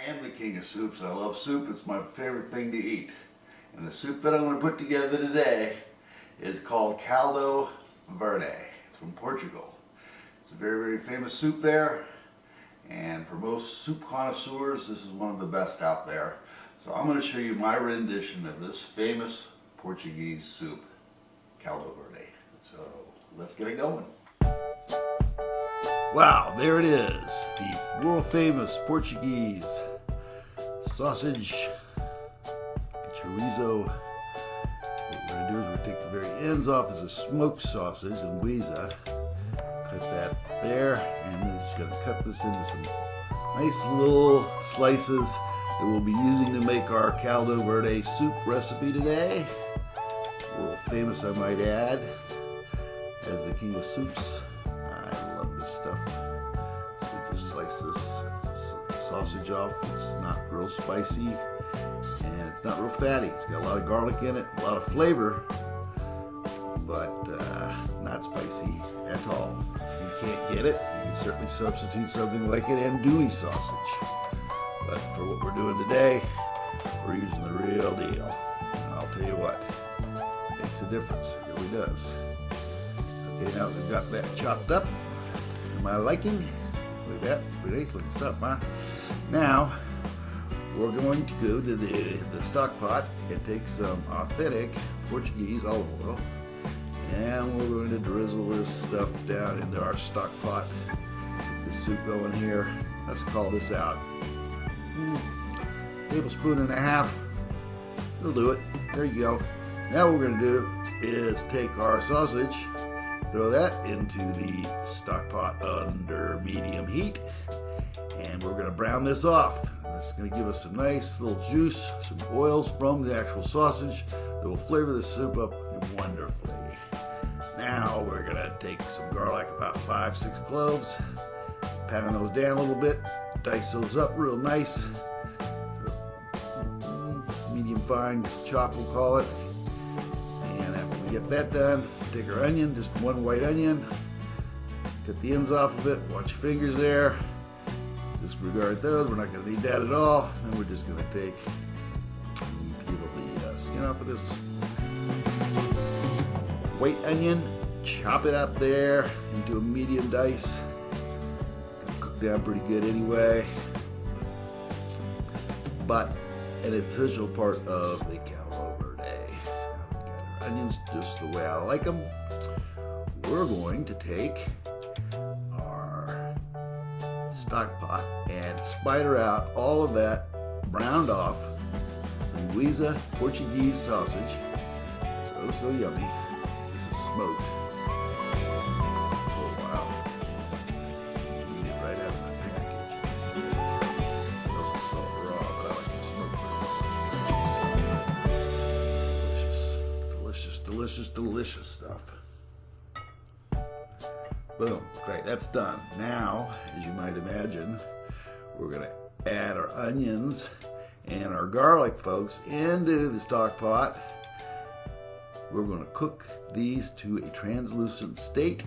am the king of soups. I love soup. It's my favorite thing to eat. And the soup that I'm going to put together today is called Caldo Verde. It's from Portugal. It's a very, very famous soup there. And for most soup connoisseurs, this is one of the best out there. So I'm going to show you my rendition of this famous Portuguese soup, Caldo Verde. So let's get it going. Wow, there it is, the world famous Portuguese sausage, chorizo. What we're going to do is we're going to take the very ends off. This is smoked sausage, Linguiça. Cut that there, and we're just going to cut this into some nice little slices that we'll be using to make our Caldo Verde soup recipe today. World famous, I might add, as the king of soups. I love this stuff. So just slice this sausage off. It's not real spicy and it's not real fatty. It's got a lot of garlic in it, a lot of flavor, but not spicy at all. If you can't get it, you can certainly substitute something like an andouille sausage. But for what we're doing today, we're using the real deal. And I'll tell you what, it makes a difference. It really does. Okay, now that we've got that chopped up to my liking, look at that, pretty nice looking stuff, huh? Now, we're going to go to the stock pot and take some authentic Portuguese olive oil, and we're going to drizzle this stuff down into our stock pot. Get this soup going here. Let's call this out. Tablespoon and a half. We'll do it. There you go. Now what we're going to do is take our sausage, throw that into the stock pot under medium heat, and we're going to brown this off. This is going to give us some nice little juice, some oils from the actual sausage that will flavor the soup up wonderfully. Now we're going to take some garlic, about 5-6 cloves, pound those down a little bit, dice those up real nice, medium fine chop we'll call it. And after we get that done, take our onion, just one white onion, cut the ends off of it, watch your fingers there, disregard those, we're not going to need that at all. Then we're just going to take and peel the skin off of this white onion, chop it up there into a medium dice. It'll cook down pretty good anyway, but an essential part of the Caldo Verde. Now we've got our onions just the way I like them. We're going to take our stock pot and spider out all of that browned off Linguiça Portuguese sausage. It's oh so yummy. This is smoked. Oh wow. You eat it right out of the package. It doesn't salt raw, but I like the smoked. Delicious, delicious, delicious stuff. Boom. Great, that's done. Now, as you might imagine, we're going to add our onions and our garlic, folks, into the stock pot. We're going to cook these to a translucent state.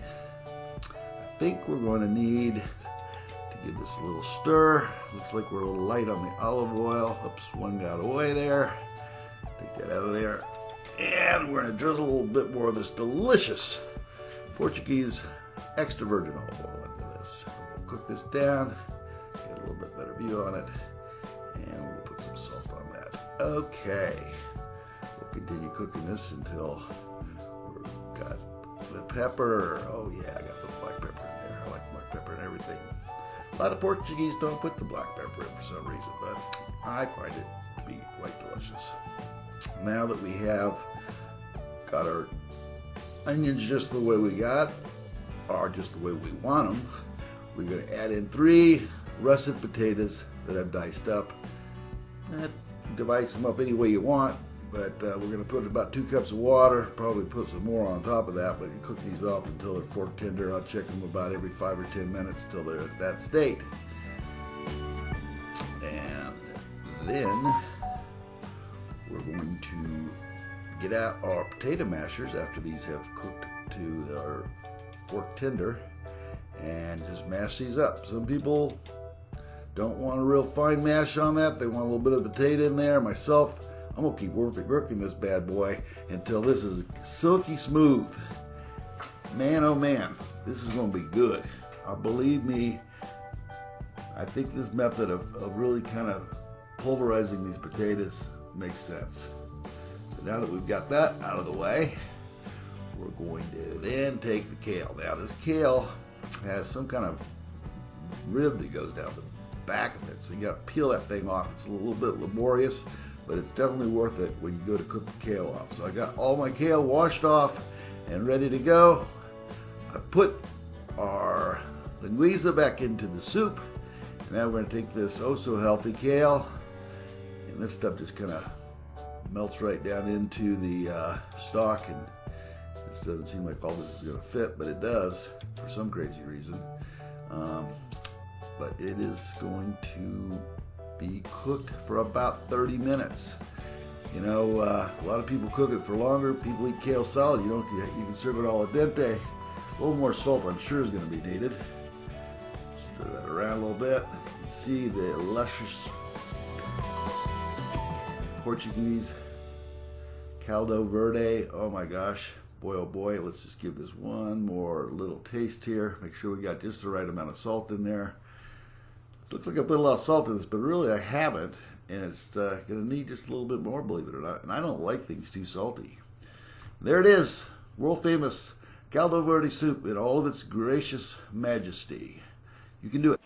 I think we're going to need to give this a little stir. Looks like we're a little light on the olive oil. Oops, one got away there. Take that out of there. And we're going to drizzle a little bit more of this delicious Portuguese extra virgin olive oil into this. We'll cook this down, get a little bit better view on it, and we'll put some salt on that. Okay, we'll continue cooking this until we've got the pepper. Oh yeah, I got the black pepper in there. I like black pepper and everything. A lot of Portuguese don't put the black pepper in for some reason, but I find it to be quite delicious. Now that we have got our onions just the way we got, or just the way we want them, we're going to add in 3 russet potatoes that I've diced up. Dice them up any way you want, but we're going to put about 2 cups of water, probably put some more on top of that, but you cook these off until they're fork tender. I'll check them about every 5 or 10 minutes till they're at that state. And then we're going to get out our potato mashers after these have cooked to our fork tender and just mash these up. Some people don't want a real fine mash on that. They want a little bit of potato in there. Myself, I'm gonna keep working this bad boy until this is silky smooth. Man, oh man, this is gonna be good. Believe me, I think this method of really kind of pulverizing these potatoes makes sense. But now that we've got that out of the way, we're going to then take the kale. Now this kale has some kind of rib that goes down the back of it, so you gotta peel that thing off. It's a little bit laborious, but it's definitely worth it when you go to cook the kale off. So I got all my kale washed off and ready to go. I put our linguiça back into the soup. And now we're going to take this oh so healthy kale, and this stuff just kind of melts right down into the stock, and this doesn't seem like all this is going to fit, but it does for some crazy reason. But it is going to be cooked for about 30 minutes. You know, a lot of people cook it for longer. People eat kale salad. You can serve it all al dente. A little more salt, I'm sure, is going to be needed. Stir that around a little bit. You can see the luscious Portuguese Caldo Verde. Oh my gosh, boy oh boy. Let's just give this one more little taste here. Make sure we got just the right amount of salt in there. Looks like I put a lot of salt in this, but really I haven't, and it's going to need just a little bit more, believe it or not. And I don't like things too salty. There it is, world famous Caldo Verde soup in all of its gracious majesty. You can do it.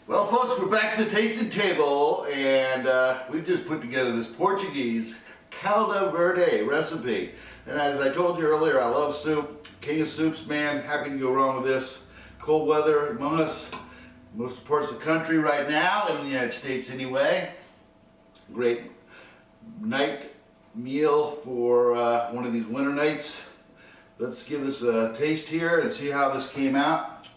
Well, folks, we're back to the tasting table, and we've just put together this Portuguese Caldo Verde recipe. And as I told you earlier, I love soup. King of soups, man. How can you go wrong with this? Cold weather among us, most parts of the country right now, in the United States anyway. Great night meal for one of these winter nights. Let's give this a taste here and see how this came out.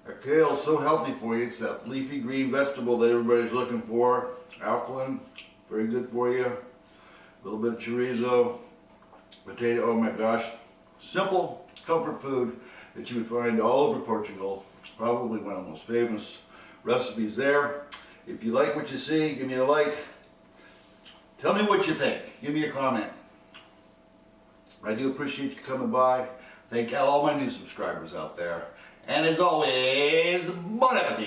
That kale is so healthy for you. It's that leafy green vegetable that everybody's looking for. Alkaline, very good for you. A little bit of chorizo, potato, oh my gosh. Simple comfort food that you would find all over Portugal. Probably one of the most famous recipes there. If you like what you see, give me a like. Tell me what you think. Give me a comment. I do appreciate you coming by. Thank all my new subscribers out there. And as always, bon appetit.